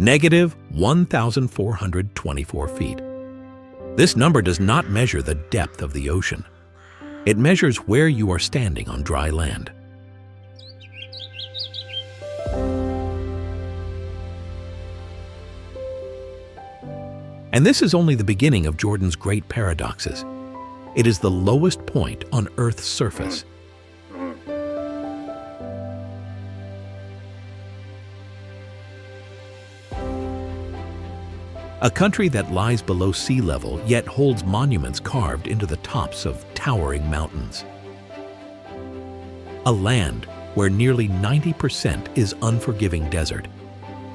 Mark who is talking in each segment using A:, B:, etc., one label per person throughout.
A: Negative 1,424 feet. This number does not measure the depth of the ocean. It measures where you are standing on dry land. And this is only the beginning of Jordan's great paradoxes. It is the lowest point on Earth's surface. A country that lies below sea level yet holds monuments carved into the tops of towering mountains. A land where nearly 90% is unforgiving desert,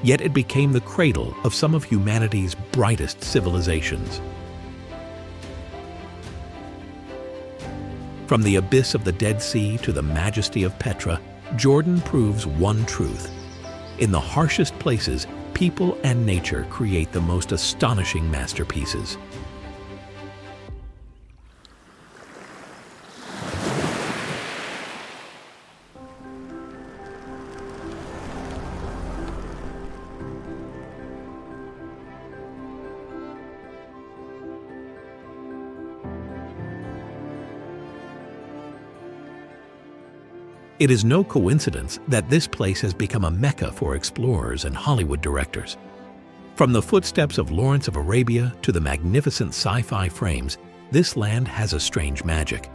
A: yet it became the cradle of some of humanity's brightest civilizations. From the abyss of the Dead Sea to the majesty of Petra, Jordan proves one truth. In the harshest places, people and nature create the most astonishing masterpieces. It is no coincidence that this place has become a mecca for explorers and Hollywood directors. From the footsteps of Lawrence of Arabia to the magnificent sci-fi frames, this land has a strange magic.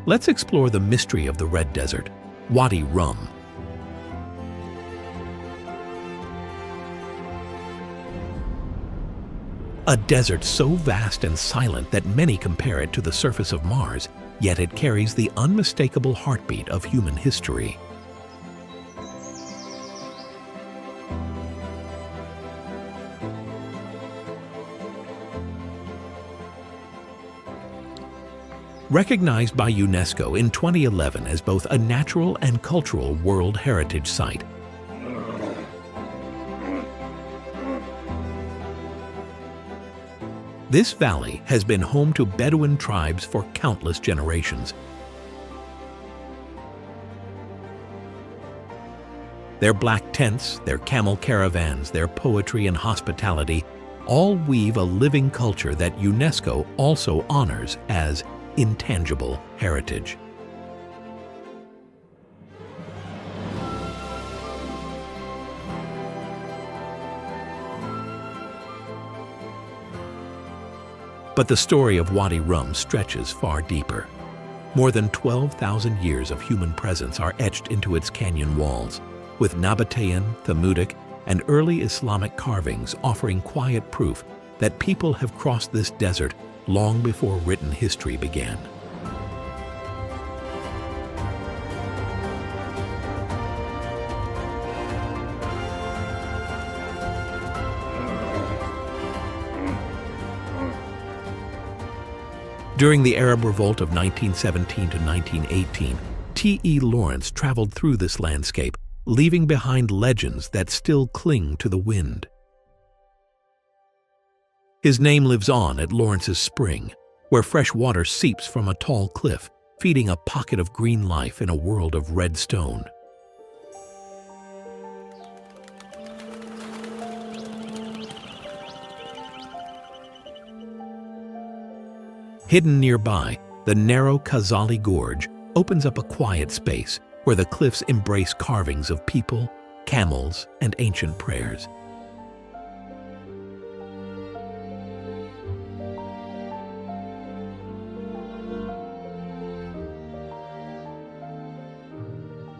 A: Let's explore the mystery of the Red Desert, Wadi Rum. A desert so vast and silent that many compare it to the surface of Mars, yet it carries the unmistakable heartbeat of human history. Recognized by UNESCO in 2011 as both a natural and cultural World Heritage Site, this valley has been home to Bedouin tribes for countless generations. Their black tents, their camel caravans, their poetry and hospitality all weave a living culture that UNESCO also honors as intangible heritage. But the story of Wadi Rum stretches far deeper. More than 12,000 years of human presence are etched into its canyon walls, with Nabatean, Thamudic, and early Islamic carvings offering quiet proof that people have crossed this desert long before written history began. During the Arab Revolt of 1917 to 1918, T.E. Lawrence traveled through this landscape, leaving behind legends that still cling to the wind. His name lives on at Lawrence's Spring, where fresh water seeps from a tall cliff, feeding a pocket of green life in a world of red stone. Hidden nearby, the narrow Khazali Gorge opens up a quiet space where the cliffs embrace carvings of people, camels, and ancient prayers.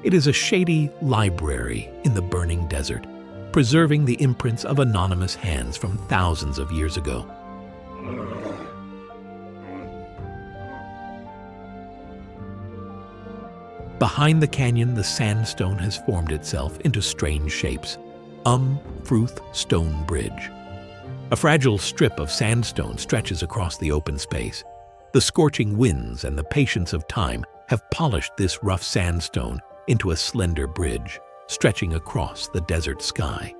A: It is a shady library in the burning desert, preserving the imprints of anonymous hands from thousands of years ago. Behind the canyon, the sandstone has formed itself into strange shapes. Fruth Stone Bridge. A fragile strip of sandstone stretches across the open space. The scorching winds and the patience of time have polished this rough sandstone into a slender bridge, stretching across the desert sky.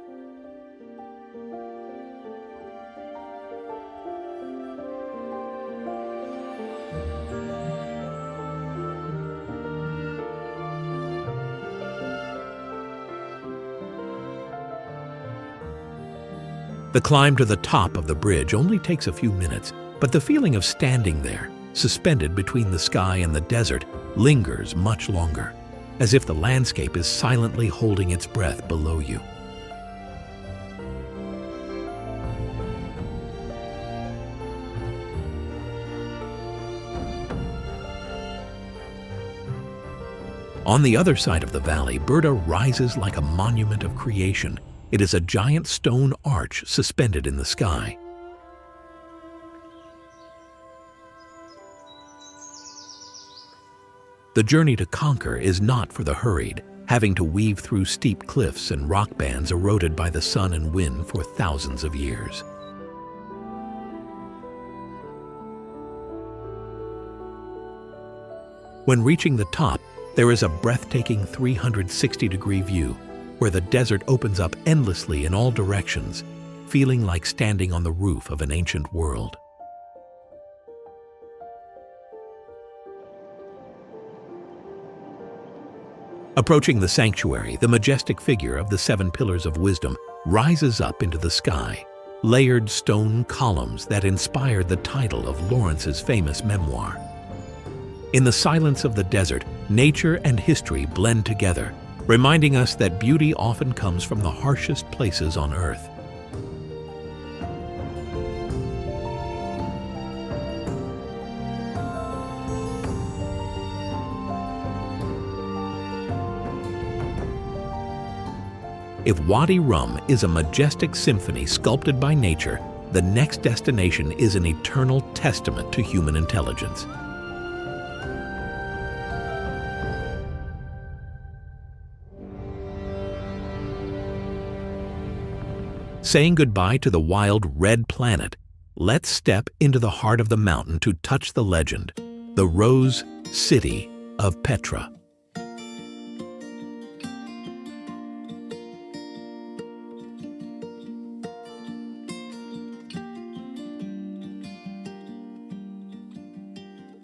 A: The climb to the top of the bridge only takes a few minutes, but the feeling of standing there, suspended between the sky and the desert, lingers much longer, as if the landscape is silently holding its breath below you. On the other side of the valley, Burda rises like a monument of creation. It is a giant stone arch suspended in the sky. The journey to conquer is not for the hurried, having to weave through steep cliffs and rock bands eroded by the sun and wind for thousands of years. When reaching the top, there is a breathtaking 360-degree view where the desert opens up endlessly in all directions, feeling like standing on the roof of an ancient world. Approaching the sanctuary, the majestic figure of the 7 pillars of wisdom rises up into the sky, layered stone columns that inspired the title of Lawrence's famous memoir. In the silence of the desert, nature and history blend together, reminding us that beauty often comes from the harshest places on earth. If Wadi Rum is a majestic symphony sculpted by nature, the next destination is an eternal testament to human intelligence. Saying goodbye to the wild red planet, let's step into the heart of the mountain to touch the legend, the Rose City of Petra.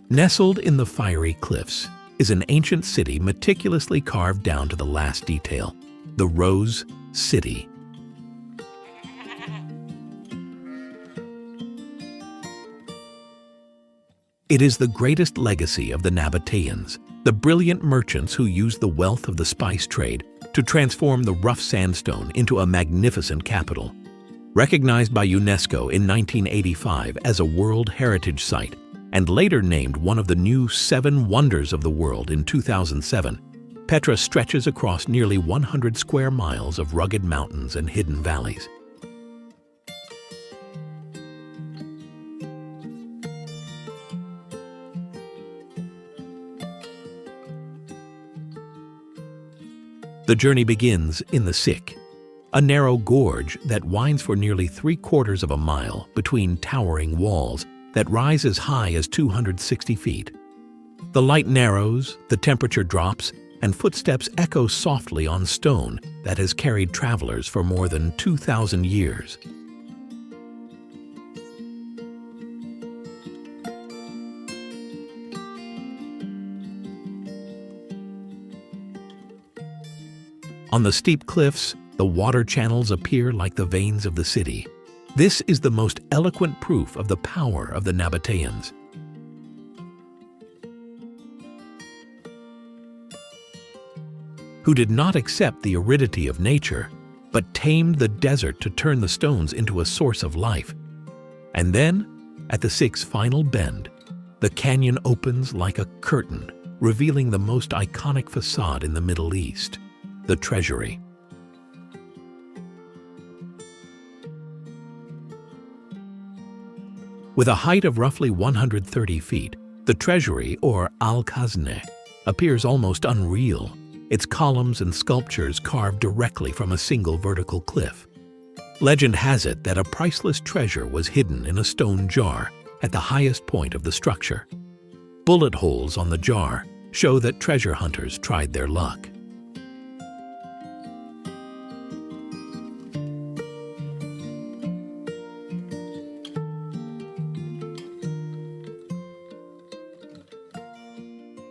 A: Nestled in the fiery cliffs is an ancient city meticulously carved down to the last detail, the Rose City. It is the greatest legacy of the Nabateans, the brilliant merchants who used the wealth of the spice trade to transform the rough sandstone into a magnificent capital. Recognized by UNESCO in 1985 as a World Heritage Site and later named one of the new 7 Wonders of the World in 2007, Petra stretches across nearly 100 square miles of rugged mountains and hidden valleys. The journey begins in the Sik, a narrow gorge that winds for nearly 3/4 of a mile between towering walls that rise as high as 260 feet. The light narrows, the temperature drops, and footsteps echo softly on stone that has carried travelers for more than 2,000 years. On the steep cliffs, the water channels appear like the veins of the city. This is the most eloquent proof of the power of the Nabateans. Who did not accept the aridity of nature, but tamed the desert to turn the stones into a source of life. And then, at the Sik's final bend, the canyon opens like a curtain, revealing the most iconic facade in the Middle East, the treasury. With a height of roughly 130 feet, the treasury, or Al-Khazne, appears almost unreal, its columns and sculptures carved directly from a single vertical cliff. Legend has it that a priceless treasure was hidden in a stone jar at the highest point of the structure. Bullet holes on the jar show that treasure hunters tried their luck.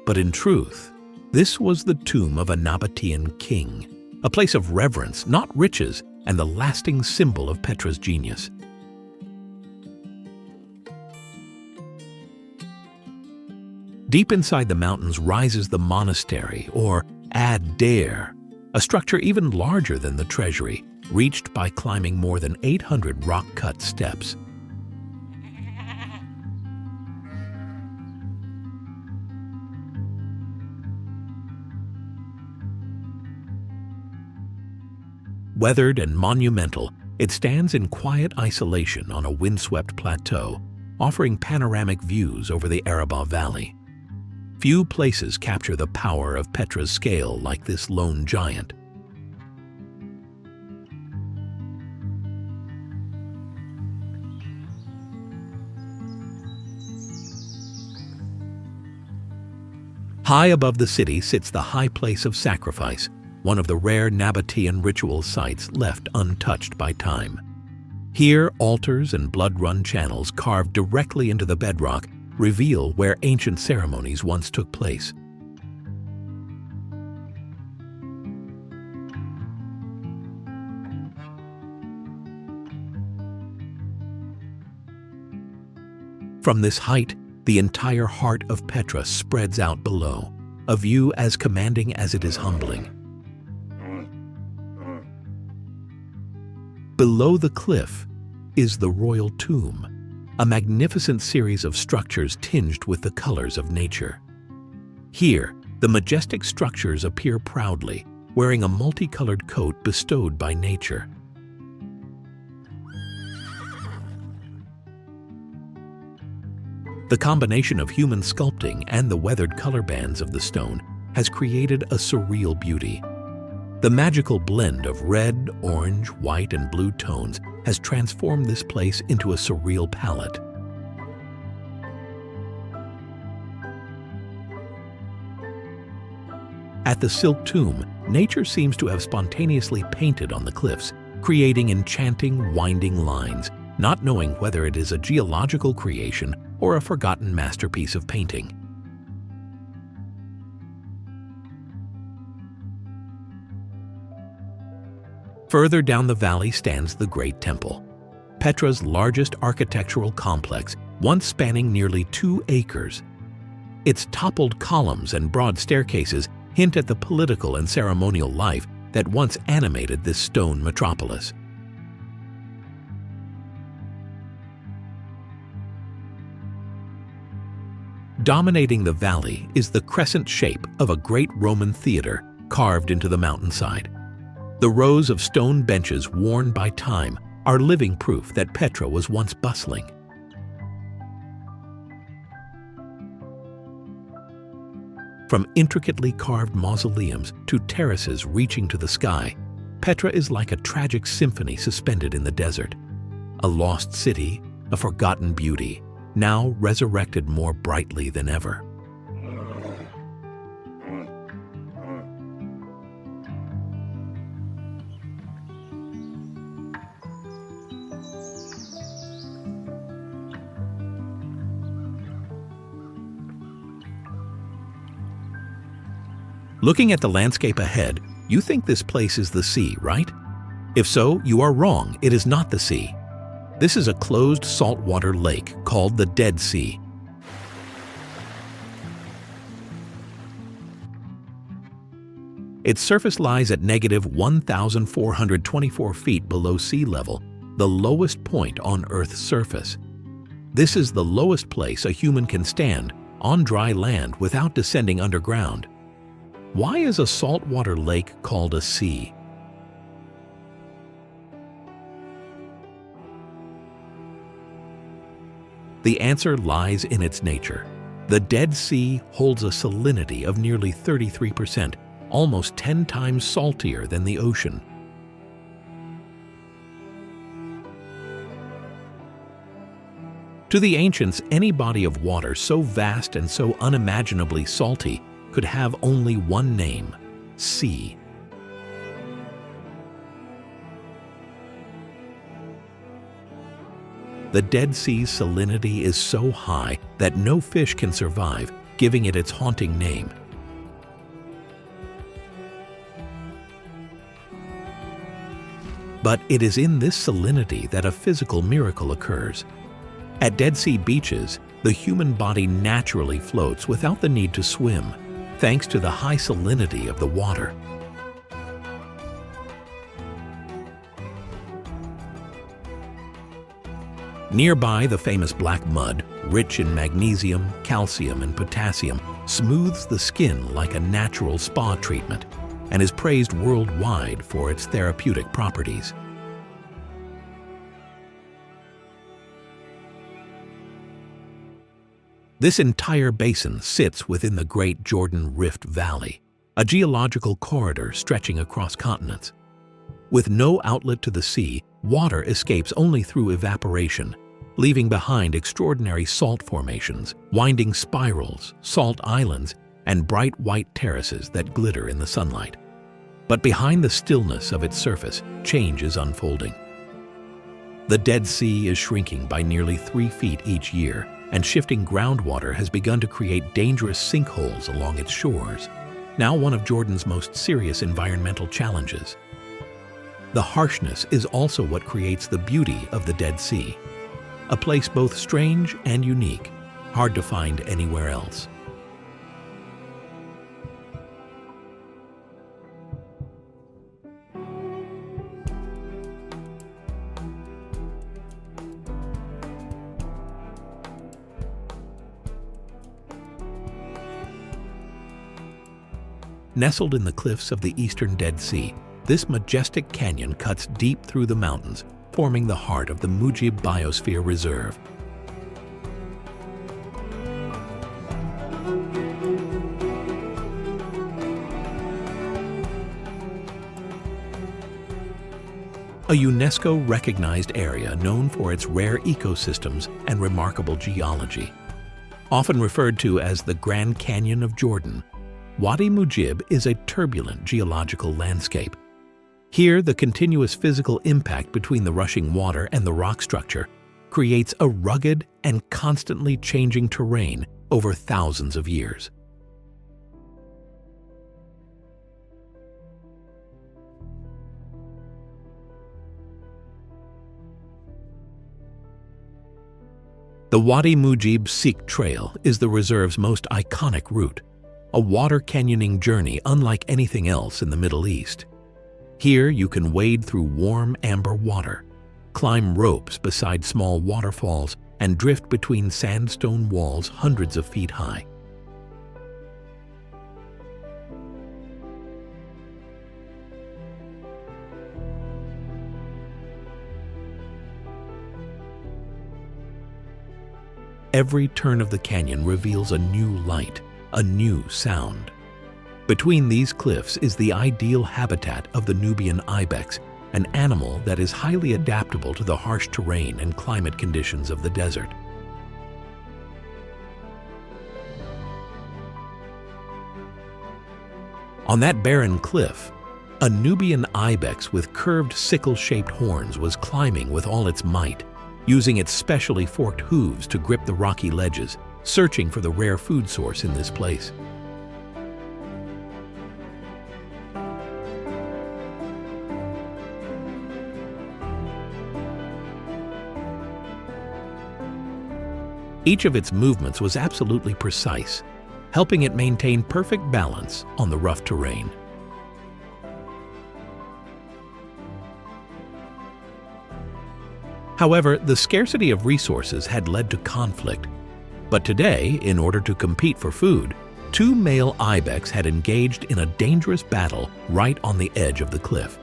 A: But in truth, this was the tomb of a Nabatean king, a place of reverence, not riches, and the lasting symbol of Petra's genius. Deep inside the mountains rises the monastery, or Ad-Dair, a structure even larger than the treasury, reached by climbing more than 800 rock-cut steps. Weathered and monumental, it stands in quiet isolation on a windswept plateau, offering panoramic views over the Arabah Valley. Few places capture the power of Petra's scale like this lone giant. High above the city sits the high place of sacrifice, one of the rare Nabatean ritual sites left untouched by time. Here, altars and blood-run channels carved directly into the bedrock reveal where ancient ceremonies once took place. From this height, the entire heart of Petra spreads out below, a view as commanding as it is humbling. Below the cliff is the royal tomb, a magnificent series of structures tinged with the colors of nature. Here, the majestic structures appear proudly, wearing a multicolored coat bestowed by nature. The combination of human sculpting and the weathered color bands of the stone has created a surreal beauty. The magical blend of red, orange, white, and blue tones has transformed this place into a surreal palette. At the Silk Tomb, nature seems to have spontaneously painted on the cliffs, creating enchanting, winding lines, not knowing whether it is a geological creation or a forgotten masterpiece of painting. Further down the valley stands the Great Temple, Petra's largest architectural complex, once spanning nearly 2 acres. Its toppled columns and broad staircases hint at the political and ceremonial life that once animated this stone metropolis. Dominating the valley is the crescent shape of a great Roman theater carved into the mountainside. The rows of stone benches worn by time are living proof that Petra was once bustling. From intricately carved mausoleums to terraces reaching to the sky, Petra is like a tragic symphony suspended in the desert. A lost city, a forgotten beauty, now resurrected more brightly than ever. Looking at the landscape ahead, you think this place is the sea, right? If so, you are wrong. It is not the sea. This is a closed saltwater lake called the Dead Sea. Its surface lies at -1,424 feet below sea level, the lowest point on Earth's surface. This is the lowest place a human can stand on dry land without descending underground. Why is a saltwater lake called a sea? The answer lies in its nature. The Dead Sea holds a salinity of nearly 33%, almost 10 times saltier than the ocean. To the ancients, any body of water so vast and so unimaginably salty could have only one name: sea. The Dead Sea's salinity is so high that no fish can survive, giving it its haunting name. But it is in this salinity that a physical miracle occurs. At Dead Sea beaches, the human body naturally floats without the need to swim, thanks to the high salinity of the water. Nearby, the famous black mud, rich in magnesium, calcium, and potassium, smooths the skin like a natural spa treatment and is praised worldwide for its therapeutic properties. This entire basin sits within the Great Jordan Rift Valley, a geological corridor stretching across continents. With no outlet to the sea, water escapes only through evaporation, leaving behind extraordinary salt formations, winding spirals, salt islands, and bright white terraces that glitter in the sunlight. But behind the stillness of its surface, change is unfolding. The Dead Sea is shrinking by nearly 3 feet each year, and shifting groundwater has begun to create dangerous sinkholes along its shores, now one of Jordan's most serious environmental challenges. The harshness is also what creates the beauty of the Dead Sea, a place both strange and unique, hard to find anywhere else. Nestled in the cliffs of the eastern Dead Sea, this majestic canyon cuts deep through the mountains, forming the heart of the Mujib Biosphere Reserve. A UNESCO-recognized area known for its rare ecosystems and remarkable geology. Often referred to as the Grand Canyon of Jordan, Wadi Mujib is a turbulent geological landscape. Here, the continuous physical impact between the rushing water and the rock structure creates a rugged and constantly changing terrain over thousands of years. The Wadi Mujib Sikh Trail is the reserve's most iconic route, a water canyoning journey unlike anything else in the Middle East. Here you can wade through warm amber water, climb ropes beside small waterfalls, and drift between sandstone walls hundreds of feet high. Every turn of the canyon reveals a new light, a new sound. Between these cliffs is the ideal habitat of the Nubian ibex, an animal that is highly adaptable to the harsh terrain and climate conditions of the desert. On that barren cliff, a Nubian ibex with curved sickle-shaped horns was climbing with all its might, using its specially forked hooves to grip the rocky ledges, searching for the rare food source in this place. Each of its movements was absolutely precise, helping it maintain perfect balance on the rough terrain. However, the scarcity of resources had led to conflict. But today, in order to compete for food, 2 male ibex had engaged in a dangerous battle right on the edge of the cliff.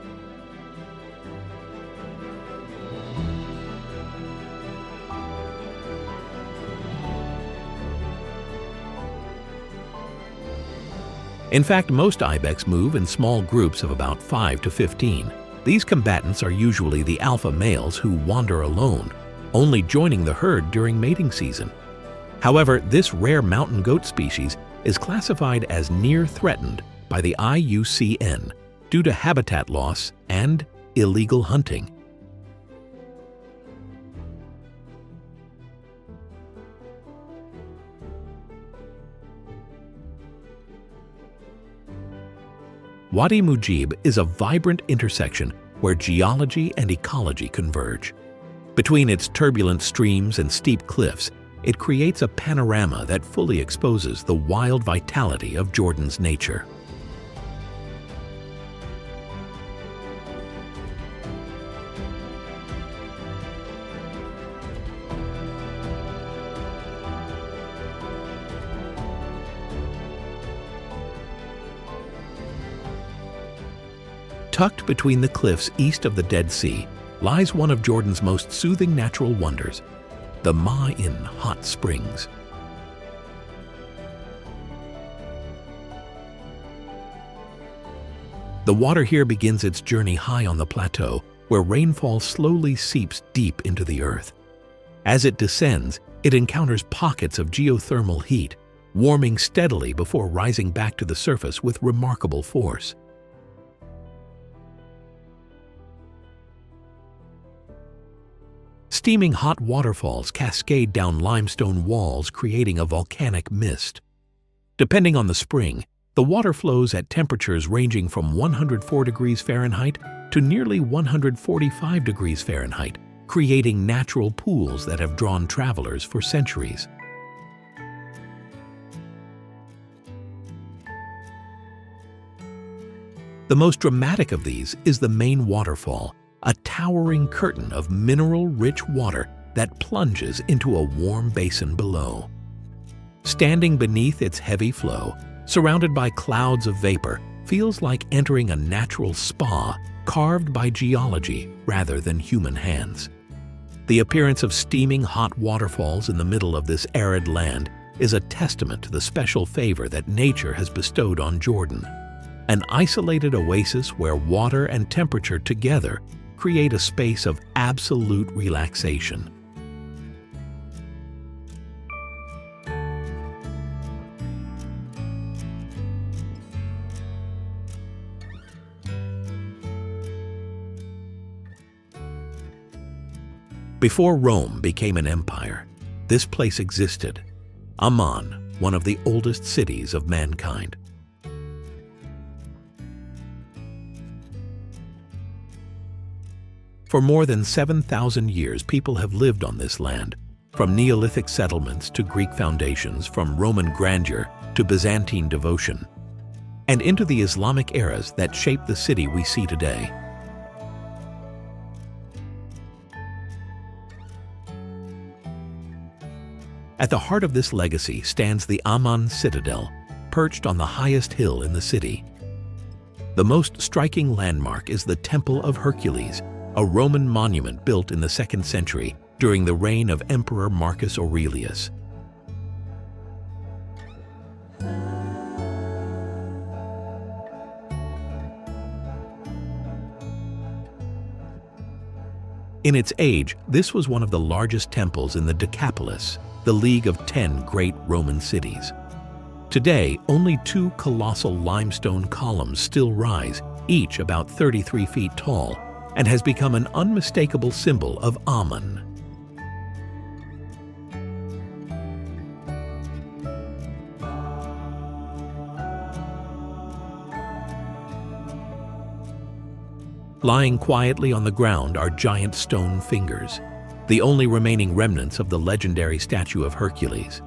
A: In fact, most ibex move in small groups of about 5 to 15. These combatants are usually the alpha males who wander alone, only joining the herd during mating season. However, this rare mountain goat species is classified as near threatened by the IUCN due to habitat loss and illegal hunting. Wadi Mujib is a vibrant intersection where geology and ecology converge. Between its turbulent streams and steep cliffs, it creates a panorama that fully exposes the wild vitality of Jordan's nature. Tucked between the cliffs east of the Dead Sea lies one of Jordan's most soothing natural wonders, the Ma'in hot springs. The water here begins its journey high on the plateau, where rainfall slowly seeps deep into the earth. As it descends, it encounters pockets of geothermal heat, warming steadily before rising back to the surface with remarkable force. Steaming hot waterfalls cascade down limestone walls, creating a volcanic mist. Depending on the spring, the water flows at temperatures ranging from 104 degrees Fahrenheit to nearly 145 degrees Fahrenheit, creating natural pools that have drawn travelers for centuries. The most dramatic of these is the main waterfall, a towering curtain of mineral-rich water that plunges into a warm basin below. Standing beneath its heavy flow, surrounded by clouds of vapor, feels like entering a natural spa carved by geology rather than human hands. The appearance of steaming hot waterfalls in the middle of this arid land is a testament to the special favor that nature has bestowed on Jordan, an isolated oasis where water and temperature together create a space of absolute relaxation. Before Rome became an empire, this place existed, Amman, one of the oldest cities of mankind. For more than 7,000 years, people have lived on this land, from Neolithic settlements to Greek foundations, from Roman grandeur to Byzantine devotion, and into the Islamic eras that shaped the city we see today. At the heart of this legacy stands the Amman Citadel, perched on the highest hill in the city. The most striking landmark is the Temple of Hercules, a Roman monument built in the 2nd century during the reign of Emperor Marcus Aurelius. In its age, this was one of the largest temples in the Decapolis, the League of 10 great Roman cities. Today, only 2 colossal limestone columns still rise, each about 33 feet tall, and has become an unmistakable symbol of Amman. Lying quietly on the ground are giant stone fingers, the only remaining remnants of the legendary statue of Hercules.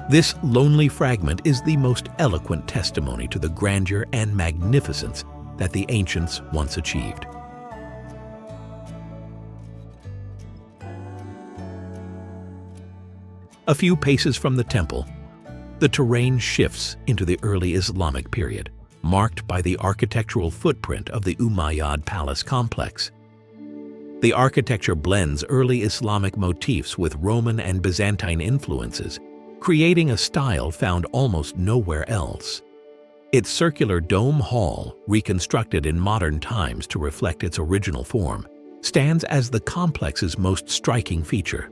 A: This lonely fragment is the most eloquent testimony to the grandeur and magnificence that the ancients once achieved. A few paces from the temple, the terrain shifts into the early Islamic period, marked by the architectural footprint of the Umayyad palace complex. The architecture blends early Islamic motifs with Roman and Byzantine influences, creating a style found almost nowhere else. Its circular dome hall, reconstructed in modern times to reflect its original form, stands as the complex's most striking feature.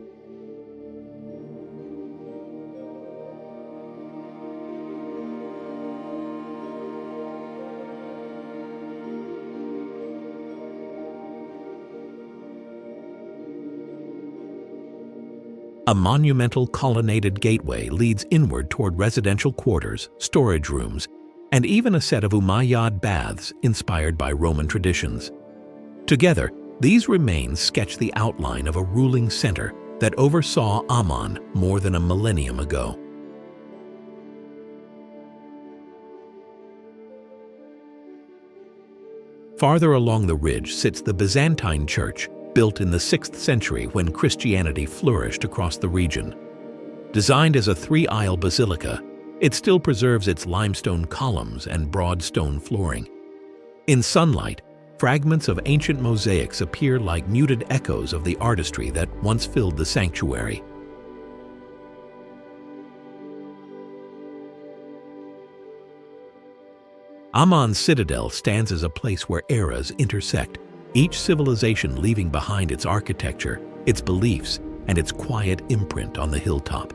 A: A monumental colonnaded gateway leads inward toward residential quarters, storage rooms, and even a set of Umayyad baths inspired by Roman traditions. Together, these remains sketch the outline of a ruling center that oversaw Amman more than a millennium ago. Farther along the ridge sits the Byzantine church, built in the 6th century when Christianity flourished across the region. Designed as a 3-aisle basilica, it still preserves its limestone columns and broad stone flooring. In sunlight, fragments of ancient mosaics appear like muted echoes of the artistry that once filled the sanctuary. Amman's citadel stands as a place where eras intersect, each civilization leaving behind its architecture, its beliefs, and its quiet imprint on the hilltop.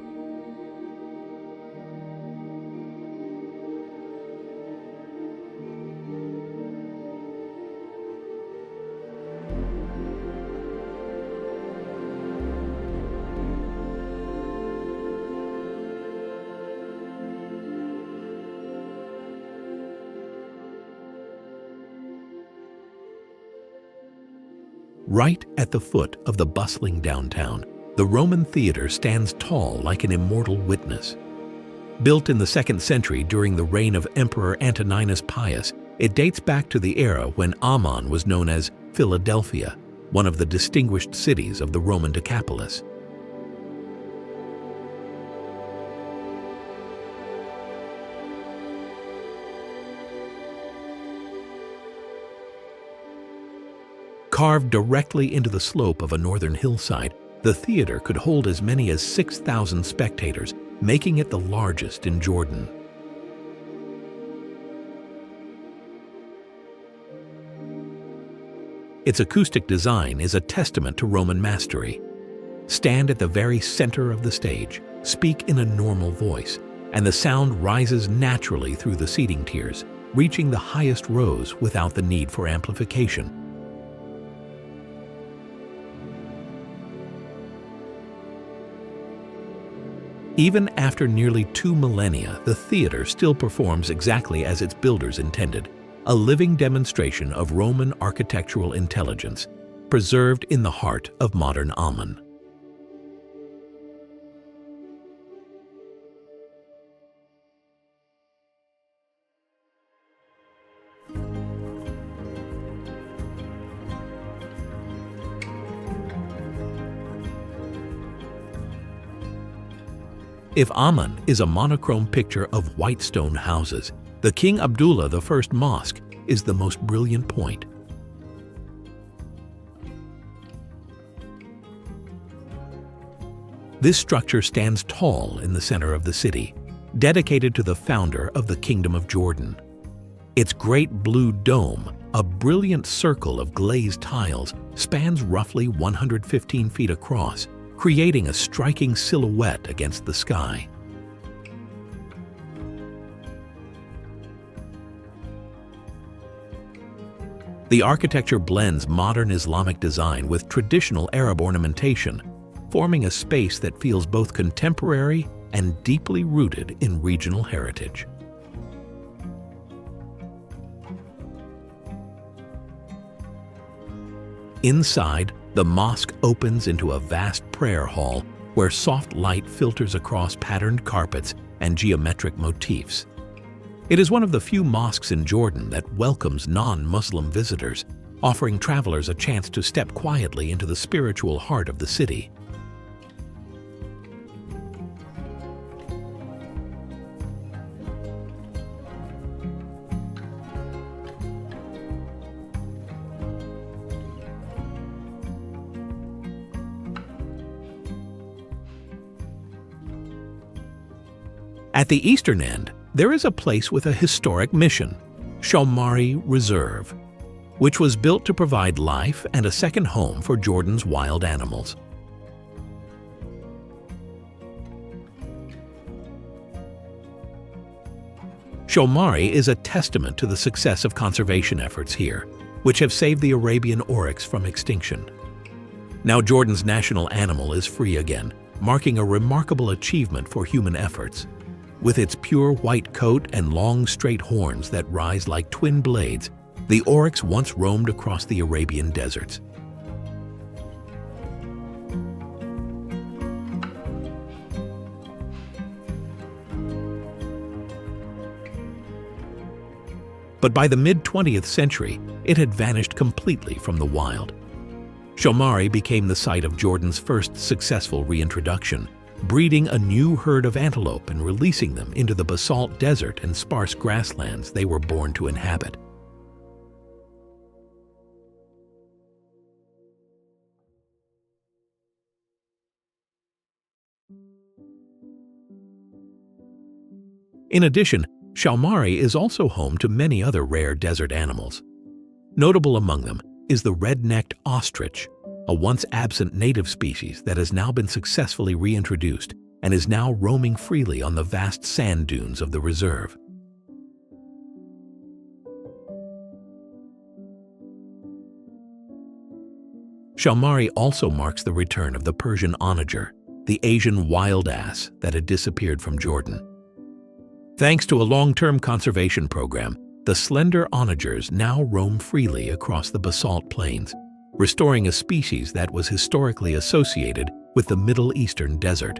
A: Right at the foot of the bustling downtown, the Roman theater stands tall like an immortal witness. Built in the 2nd century during the reign of Emperor Antoninus Pius, it dates back to the era when Amman was known as Philadelphia, one of the distinguished cities of the Roman Decapolis. Carved directly into the slope of a northern hillside, the theater could hold as many as 6,000 spectators, making it the largest in Jordan. Its acoustic design is a testament to Roman mastery. Stand at the very center of the stage, speak in a normal voice, and the sound rises naturally through the seating tiers, reaching the highest rows without the need for amplification. Even after nearly 2 millennia, the theater still performs exactly as its builders intended, a living demonstration of Roman architectural intelligence, preserved in the heart of modern Amman. If Amman is a monochrome picture of white stone houses, the King Abdullah I Mosque is the most brilliant point. This structure stands tall in the center of the city, dedicated to the founder of the Kingdom of Jordan. Its great blue dome, a brilliant circle of glazed tiles, spans roughly 115 feet across, creating a striking silhouette against the sky. The architecture blends modern Islamic design with traditional Arab ornamentation, forming a space that feels both contemporary and deeply rooted in regional heritage. Inside, the mosque opens into a vast prayer hall where soft light filters across patterned carpets and geometric motifs. It is one of the few mosques in Jordan that welcomes non-Muslim visitors, offering travelers a chance to step quietly into the spiritual heart of the city. At the eastern end, there is a place with a historic mission, Shomari Reserve, which was built to provide life and a second home for Jordan's wild animals. Shomari is a testament to the success of conservation efforts here, which have saved the Arabian oryx from extinction. Now Jordan's national animal is free again, marking a remarkable achievement for human efforts. With its pure white coat and long straight horns that rise like twin blades, The oryx once roamed across the Arabian deserts. But by the mid-20th century, it had vanished completely from the wild. Shomari became the site of Jordan's first successful reintroduction, breeding a new herd of antelope and releasing them into the basalt desert and sparse grasslands they were born to inhabit. In addition, Shomari is also home to many other rare desert animals. Notable among them is the red-necked ostrich, a once-absent native species that has now been successfully reintroduced and is now roaming freely on the vast sand dunes of the reserve. Shomari also marks the return of the Persian onager, the Asian wild ass that had disappeared from Jordan. Thanks to a long-term conservation program, the slender onagers now roam freely across the basalt plains, restoring a species that was historically associated with the Middle Eastern desert.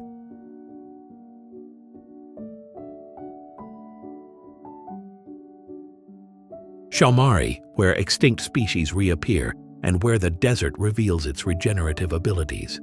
A: Shomari, where extinct species reappear and where the desert reveals its regenerative abilities.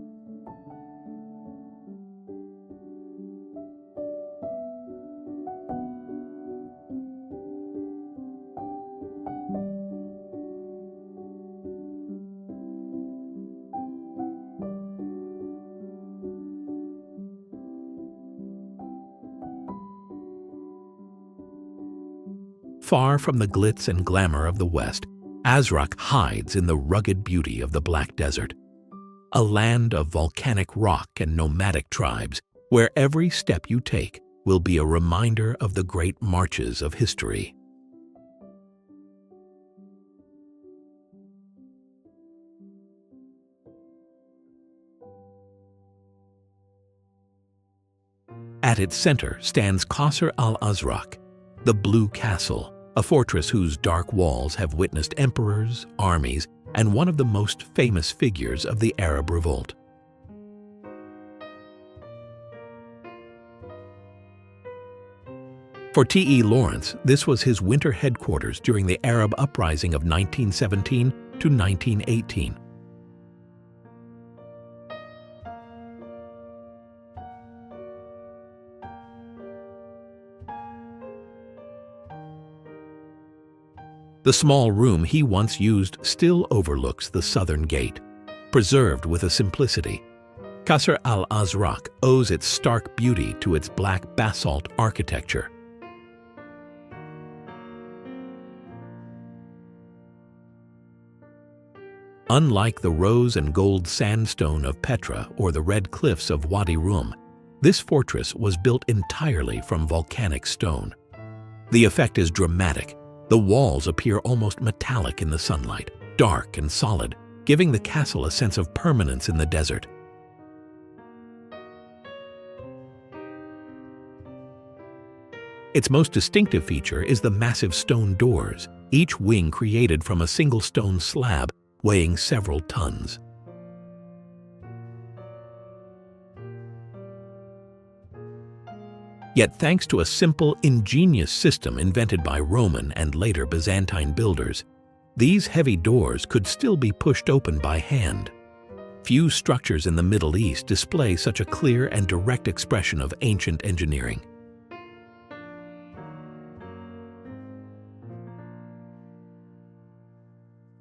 A: Far from the glitz and glamour of the West, Azraq hides in the rugged beauty of the Black Desert, a land of volcanic rock and nomadic tribes where every step you take will be a reminder of the great marches of history. At its center stands Qasr al-Azraq, the Blue Castle, a fortress whose dark walls have witnessed emperors, armies, and one of the most famous figures of the Arab Revolt. For T.E. Lawrence, this was his winter headquarters during the Arab uprising of 1917 to 1918. The small room he once used still overlooks the southern gate, preserved with a simplicity. Qasr al-Azraq owes its stark beauty to its black basalt architecture. Unlike the rose and gold sandstone of Petra or the red cliffs of Wadi Rum, this fortress was built entirely from volcanic stone. The effect is dramatic. The walls appear almost metallic in the sunlight, dark and solid, giving the castle a sense of permanence in the desert. Its most distinctive feature is the massive stone doors, each wing created from a single stone slab weighing several tons. Yet thanks to a simple, ingenious system invented by Roman and later Byzantine builders, these heavy doors could still be pushed open by hand. Few structures in the Middle East display such a clear and direct expression of ancient engineering.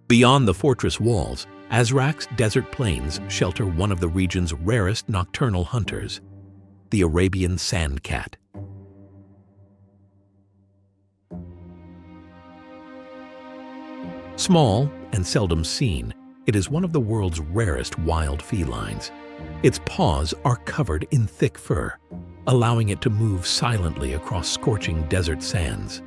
A: Beyond the fortress walls, Azraq's desert plains shelter one of the region's rarest nocturnal hunters, the Arabian sand cat. Small and seldom seen, it is one of the world's rarest wild felines. Its paws are covered in thick fur, allowing it to move silently across scorching desert sands.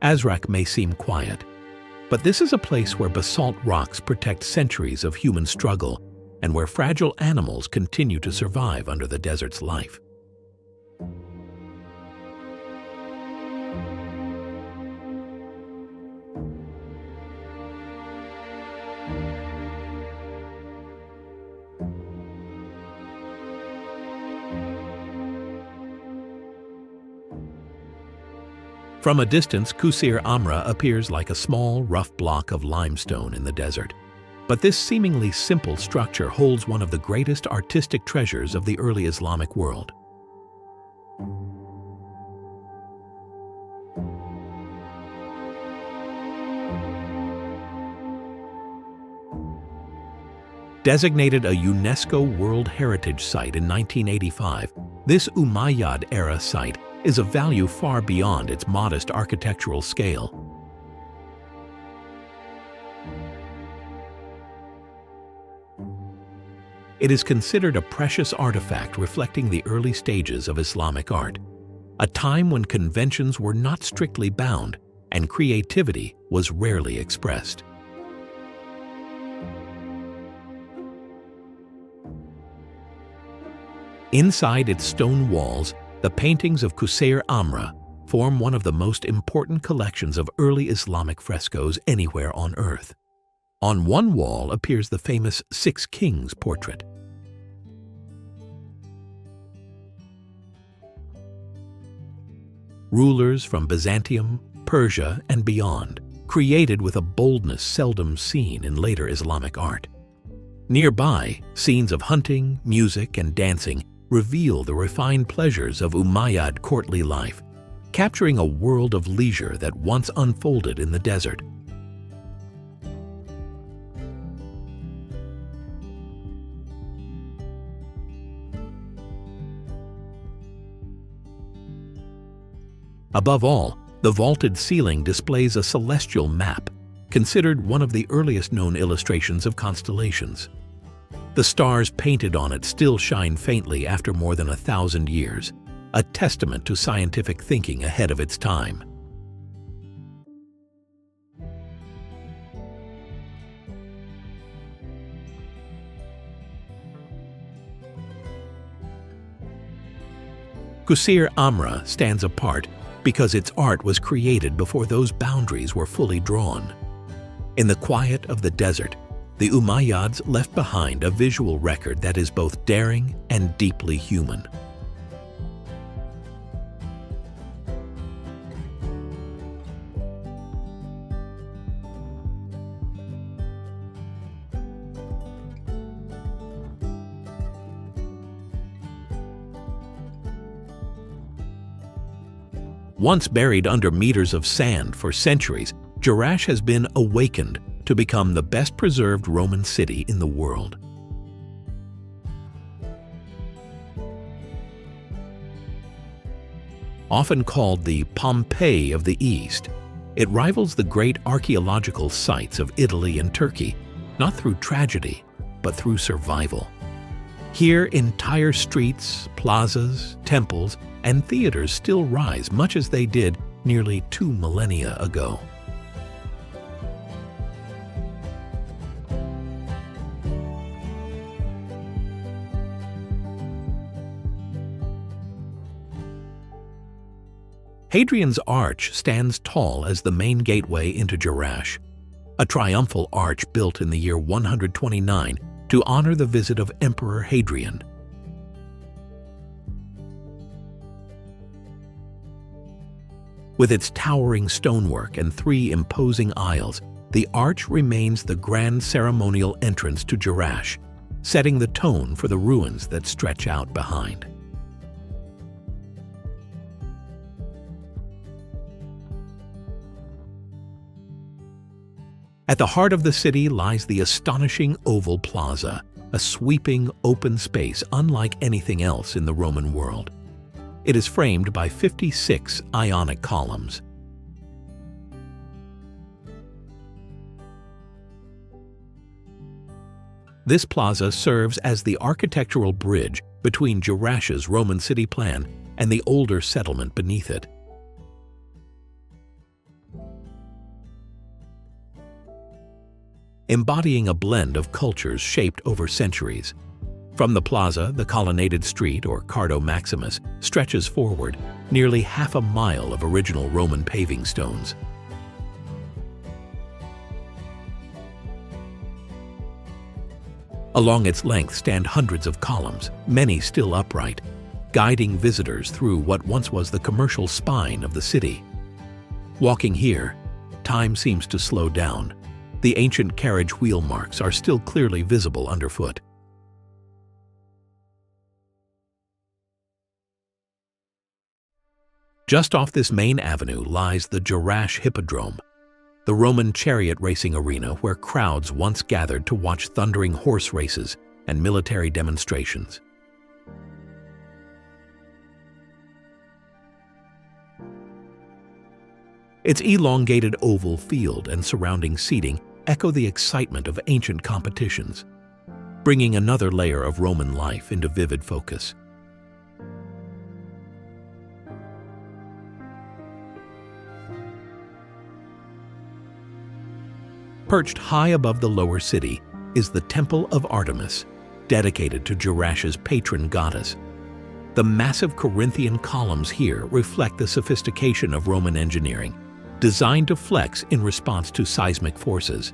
A: Azraq may seem quiet, but this is a place where basalt rocks protect centuries of human struggle and where fragile animals continue to survive under the desert's life. From a distance, Qusr Amra appears like a small, rough block of limestone in the desert. But this seemingly simple structure holds one of the greatest artistic treasures of the early Islamic world. Designated a UNESCO World Heritage Site in 1985, this Umayyad-era site is of value far beyond its modest architectural scale. It is considered a precious artifact reflecting the early stages of Islamic art, a time when conventions were not strictly bound and creativity was rarely expressed. Inside its stone walls, the paintings of Qusr Amra form one of the most important collections of early Islamic frescoes anywhere on Earth. On one wall appears the famous Six Kings portrait. Rulers from Byzantium, Persia, and beyond, created with a boldness seldom seen in later Islamic art. Nearby, scenes of hunting, music, and dancing reveal the refined pleasures of Umayyad courtly life, capturing a world of leisure that once unfolded in the desert. Above all, the vaulted ceiling displays a celestial map, considered one of the earliest known illustrations of constellations. The stars painted on it still shine faintly after more than 1,000 years, a testament to scientific thinking ahead of its time. Qusr Amra stands apart because its art was created before those boundaries were fully drawn. In the quiet of the desert, the Umayyads left behind a visual record that is both daring and deeply human. Once buried under meters of sand for centuries, Jerash has been awakened to become the best-preserved Roman city in the world. Often called the Pompeii of the East, it rivals the great archaeological sites of Italy and Turkey, not through tragedy, but through survival. Here, entire streets, plazas, temples, and theaters still rise much as they did nearly 2 millennia ago. Hadrian's Arch stands tall as the main gateway into Jerash, a triumphal arch built in the year 129 to honor the visit of Emperor Hadrian. With its towering stonework and 3 imposing aisles, the arch remains the grand ceremonial entrance to Jerash, setting the tone for the ruins that stretch out behind. At the heart of the city lies the astonishing Oval Plaza, a sweeping, open space unlike anything else in the Roman world. It is framed by 56 Ionic columns. This plaza serves as the architectural bridge between Jerash's Roman city plan and the older settlement beneath it. Embodying a blend of cultures shaped over centuries. From the plaza, the colonnaded street, or Cardo Maximus, stretches forward, nearly half a mile of original Roman paving stones. Along its length stand hundreds of columns, many still upright, guiding visitors through what once was the commercial spine of the city. Walking here, time seems to slow down. The ancient carriage wheel marks are still clearly visible underfoot. Just off this main avenue lies the Jerash Hippodrome, the Roman chariot racing arena where crowds once gathered to watch thundering horse races and military demonstrations. Its elongated oval field and surrounding seating echo the excitement of ancient competitions, bringing another layer of Roman life into vivid focus. Perched high above the lower city is the Temple of Artemis, dedicated to Jerash's patron goddess. The massive Corinthian columns here reflect the sophistication of Roman engineering, designed to flex in response to seismic forces.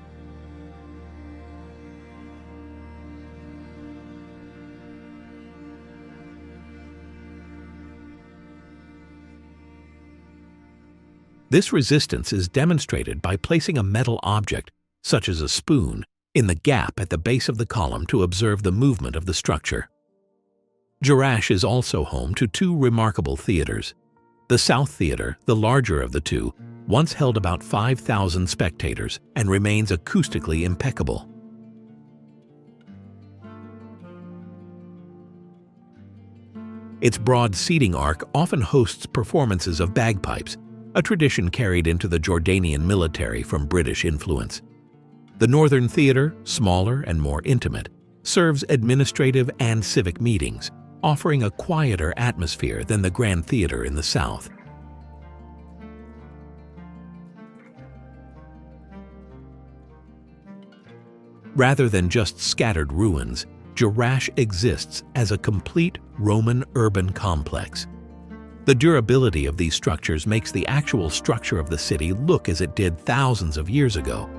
A: This resistance is demonstrated by placing a metal object, such as a spoon, in the gap at the base of the column to observe the movement of the structure. Jerash is also home to two remarkable theaters. The South Theater, the larger of the two, once held about 5,000 spectators and remains acoustically impeccable. Its broad seating arc often hosts performances of bagpipes, a tradition carried into the Jordanian military from British influence. The Northern Theater, smaller and more intimate, serves administrative and civic meetings, offering a quieter atmosphere than the Grand Theater in the South. Rather than just scattered ruins, Jerash exists as a complete Roman urban complex. The durability of these structures makes the actual structure of the city look as it did thousands of years ago.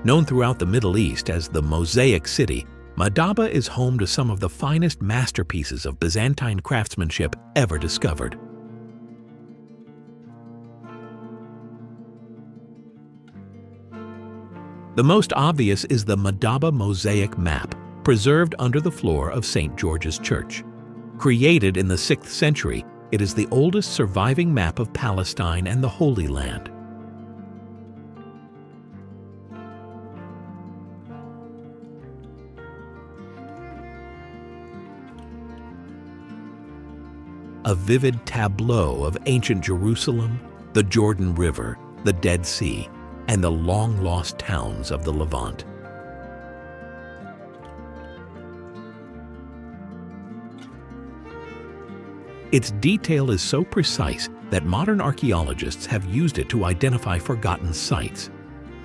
A: Known throughout the Middle East as the Mosaic City, Madaba is home to some of the finest masterpieces of Byzantine craftsmanship ever discovered. The most obvious is the Madaba mosaic map, preserved under the floor of St. George's Church. Created in the 6th century, it is the oldest surviving map of Palestine and the Holy Land. A vivid tableau of ancient Jerusalem, the Jordan River, the Dead Sea, and the long-lost towns of the Levant. Its detail is so precise that modern archaeologists have used it to identify forgotten sites.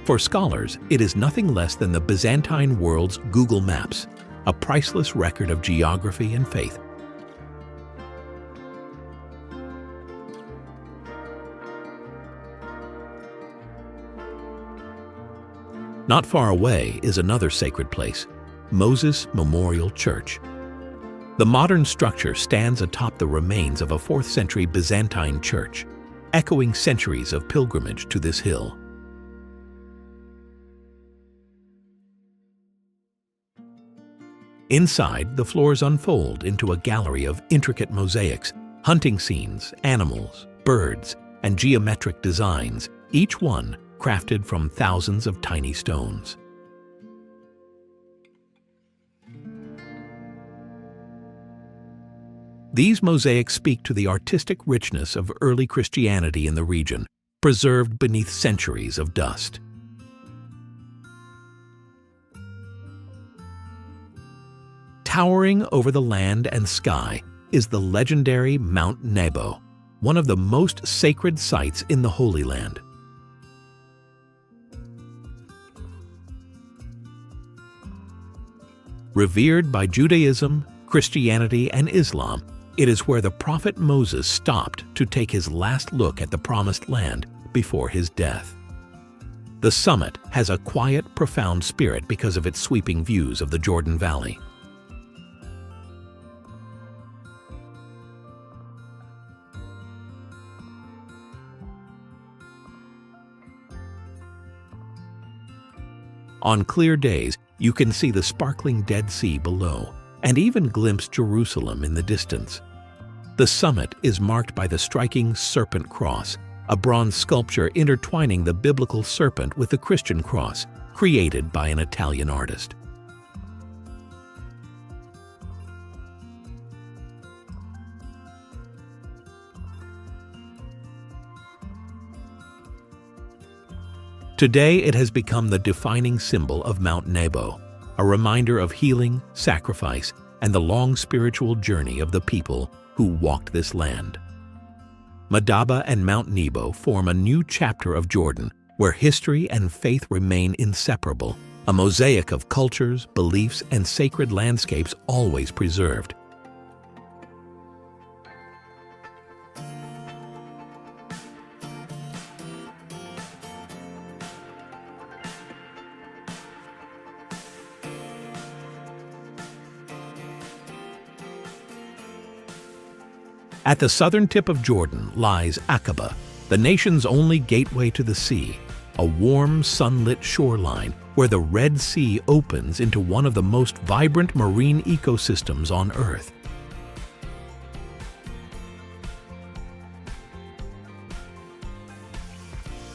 A: For scholars, it is nothing less than the Byzantine world's Google Maps, a priceless record of geography and faith. Not far away is another sacred place, Moses Memorial Church. The modern structure stands atop the remains of a 4th century Byzantine church, echoing centuries of pilgrimage to this hill. Inside, the floors unfold into a gallery of intricate mosaics, hunting scenes, animals, birds, and geometric designs, each one crafted from thousands of tiny stones. These mosaics speak to the artistic richness of early Christianity in the region, preserved beneath centuries of dust. Towering over the land and sky is the legendary Mount Nebo, one of the most sacred sites in the Holy Land. Revered by Judaism, Christianity, and Islam, it is where the prophet Moses stopped to take his last look at the Promised Land before his death. The summit has a quiet, profound spirit because of its sweeping views of the Jordan Valley. On clear days, you can see the sparkling Dead Sea below, and even glimpse Jerusalem in the distance. The summit is marked by the striking serpent cross, a bronze sculpture intertwining the biblical serpent with the Christian cross, created by an Italian artist. Today, it has become the defining symbol of Mount Nebo, a reminder of healing, sacrifice, and the long spiritual journey of the people who walked this land. Madaba and Mount Nebo form a new chapter of Jordan, where history and faith remain inseparable, a mosaic of cultures, beliefs, and sacred landscapes always preserved. At the southern tip of Jordan lies Aqaba, the nation's only gateway to the sea, a warm, sunlit shoreline where the Red Sea opens into one of the most vibrant marine ecosystems on Earth.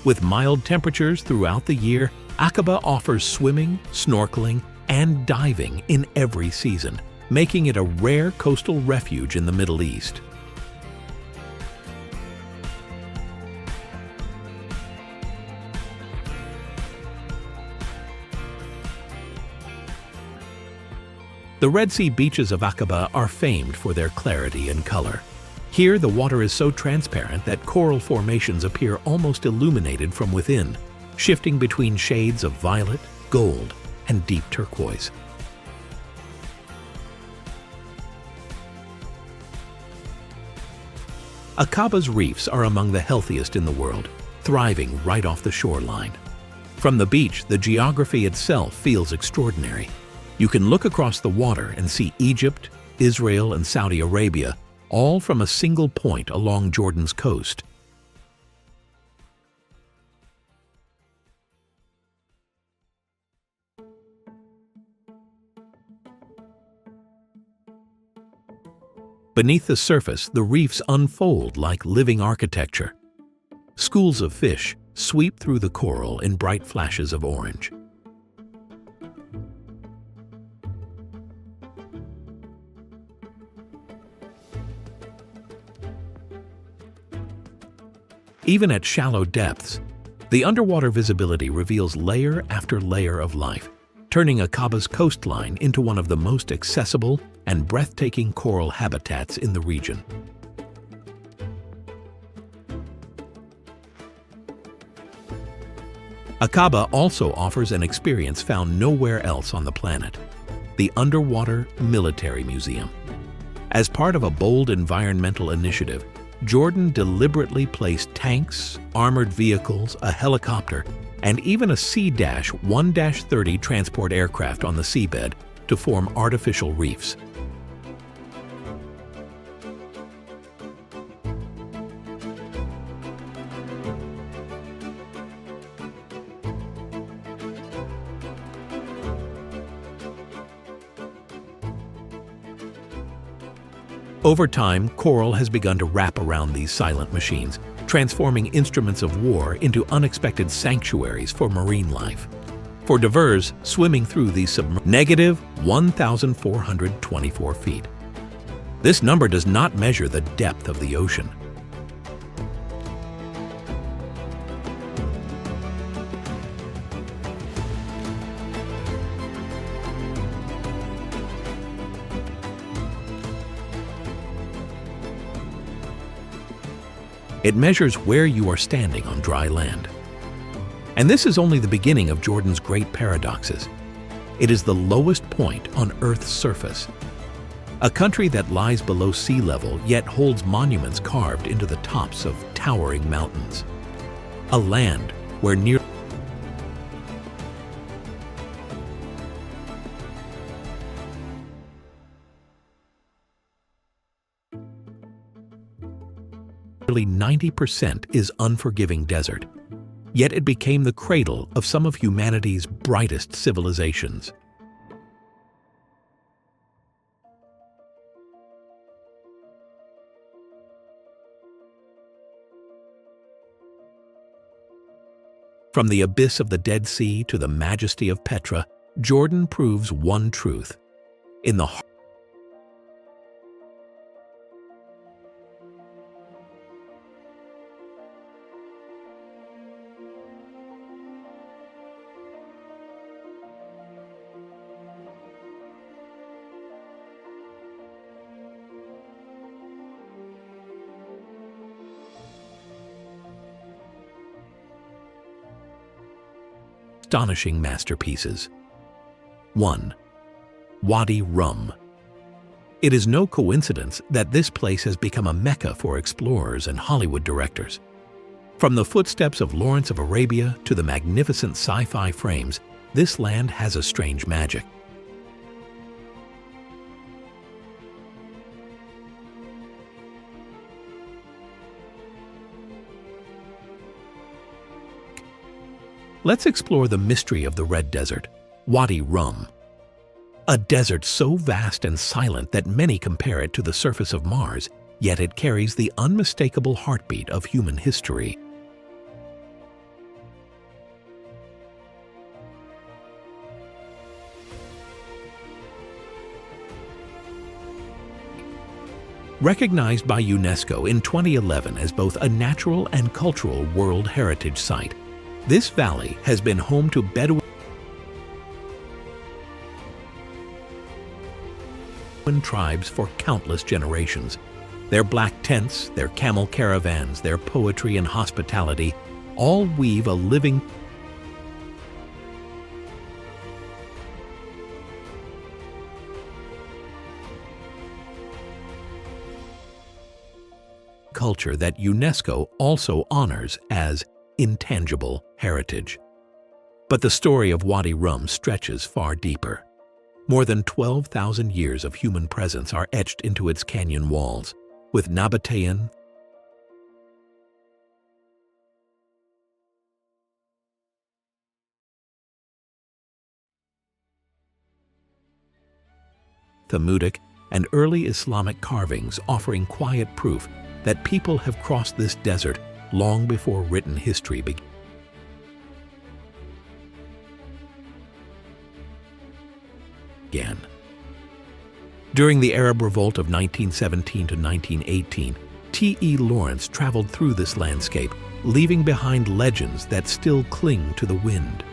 A: With mild temperatures throughout the year, Aqaba offers swimming, snorkeling, and diving in every season, making it a rare coastal refuge in the Middle East. The Red Sea beaches of Aqaba are famed for their clarity and color. Here, the water is so transparent that coral formations appear almost illuminated from within, shifting between shades of violet, gold, and deep turquoise. Aqaba's reefs are among the healthiest in the world, thriving right off the shoreline. From the beach, the geography itself feels extraordinary. You can look across the water and see Egypt, Israel, and Saudi Arabia, all from a single point along Jordan's coast. Beneath the surface, the reefs unfold like living architecture. Schools of fish sweep through the coral in bright flashes of orange. Even at shallow depths, the underwater visibility reveals layer after layer of life, turning Aqaba's coastline into one of the most accessible and breathtaking coral habitats in the region. Aqaba also offers an experience found nowhere else on the planet: the Underwater Military Museum. As part of a bold environmental initiative, Jordan deliberately placed tanks, armored vehicles, a helicopter, and even a C-1-30 transport aircraft on the seabed to form artificial reefs. Over time, coral has begun to wrap around these silent machines, transforming instruments of war into unexpected sanctuaries for marine life. For divers, swimming through these -1,424 feet. This number does not measure the depth of the ocean. It measures where you are standing on dry land. And this is only the beginning of Jordan's great paradoxes. It is the lowest point on Earth's surface. A country that lies below sea level yet holds monuments carved into the tops of towering mountains. a land where nearly 90% is unforgiving desert. Yet it became the cradle of some of humanity's brightest civilizations. From the abyss of the Dead Sea to the majesty of Petra, Jordan proves one truth. In the astonishing masterpieces. 1. Wadi Rum. It is no coincidence that this place has become a mecca for explorers and Hollywood directors. From the footsteps of Lawrence of Arabia to the magnificent sci-fi frames, this land has a strange magic. Let's explore the mystery of the Red Desert, Wadi Rum. A desert so vast and silent that many compare it to the surface of Mars, yet it carries the unmistakable heartbeat of human history. Recognized by UNESCO in 2011 as both a natural and cultural World Heritage Site, this valley has been home to Bedouin tribes for countless generations. Their black tents, their camel caravans, their poetry and hospitality all weave a living culture that UNESCO also honors as intangible heritage. But the story of Wadi Rum stretches far deeper. More than 12,000 years of human presence are etched into its canyon walls, with Nabatean, Thamudic, and early Islamic carvings offering quiet proof that people have crossed this desert long before written history began. During the Arab Revolt of 1917 to 1918, T.E. Lawrence traveled through this landscape, leaving behind legends that still cling to the wind.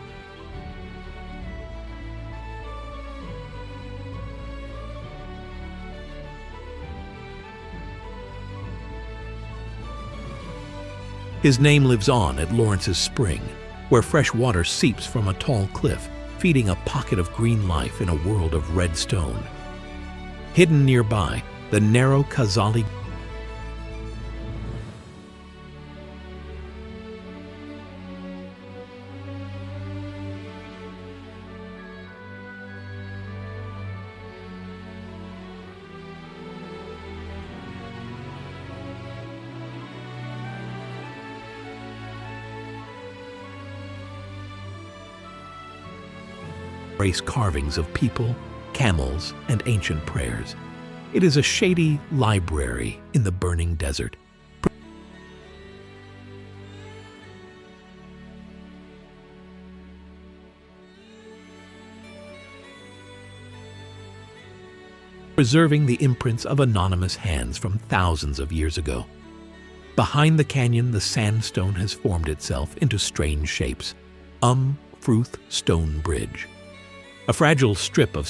A: His name lives on at Lawrence's Spring, where fresh water seeps from a tall cliff, feeding a pocket of green life in a world of red stone. Hidden nearby, the narrow Khazali carvings of people, camels, and ancient prayers. It is a shady library in the burning desert. Preserving the imprints of anonymous hands from thousands of years ago. Behind the canyon, the sandstone has formed itself into strange shapes. Fruth Stone Bridge. A fragile strip of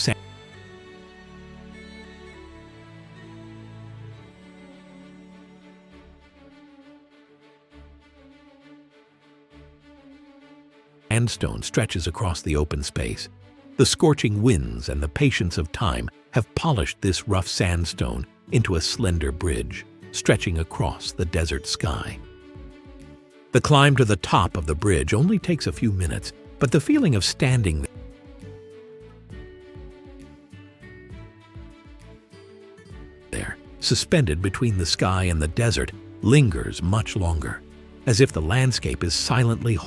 A: sandstone stretches across the open space. The scorching winds and the patience of time have polished this rough sandstone into a slender bridge, stretching across the desert sky. The climb to the top of the bridge only takes a few minutes, but the feeling of standing there, suspended between the sky and the desert, lingers much longer, as if the landscape is silently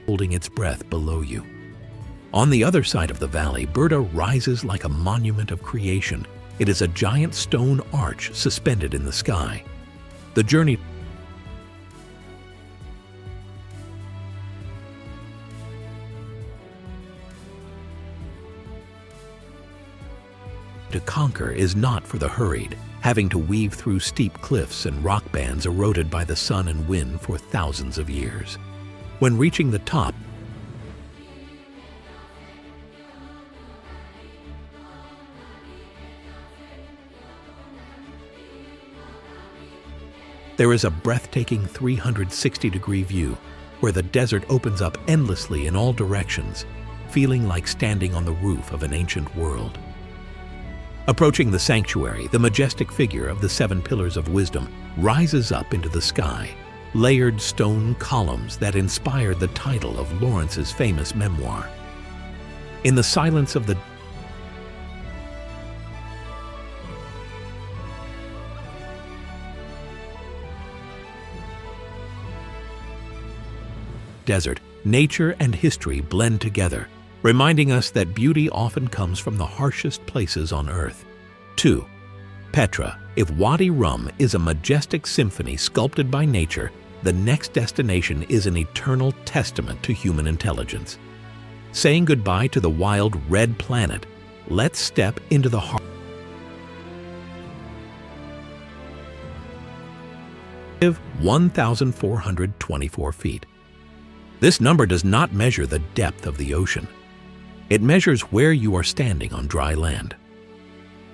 A: holding its breath below you. On the other side of the valley, Petra rises like a monument of creation. It is a giant stone arch suspended in the sky. The journey to conquer is not for the hurried, having to weave through steep cliffs and rock bands eroded by the sun and wind for thousands of years. When reaching the top, there is a breathtaking 360-degree view where the desert opens up endlessly in all directions, feeling like standing on the roof of an ancient world. Approaching the sanctuary, the majestic figure of the 7 pillars of wisdom rises up into the sky, layered stone columns that inspired the title of Lawrence's famous memoir. In the silence of the desert, nature and history blend together, reminding us that beauty often comes from the harshest places on earth. 2. Petra. If Wadi Rum is a majestic symphony sculpted by nature, the next destination is an eternal testament to human intelligence. Saying goodbye to the wild red planet, let's step into the heart of 1,424 feet. This number does not measure the depth of the ocean. It measures where you are standing on dry land.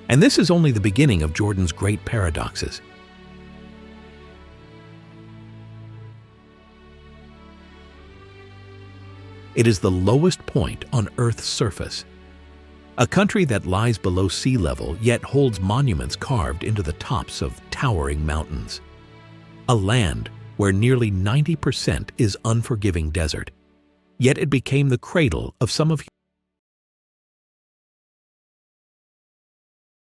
A: And this is only the beginning of Jordan's great paradoxes. It is the lowest point on Earth's surface. A country that lies below sea level yet holds monuments carved into the tops of towering mountains. A land where nearly 90% is unforgiving desert, yet it became the cradle of some of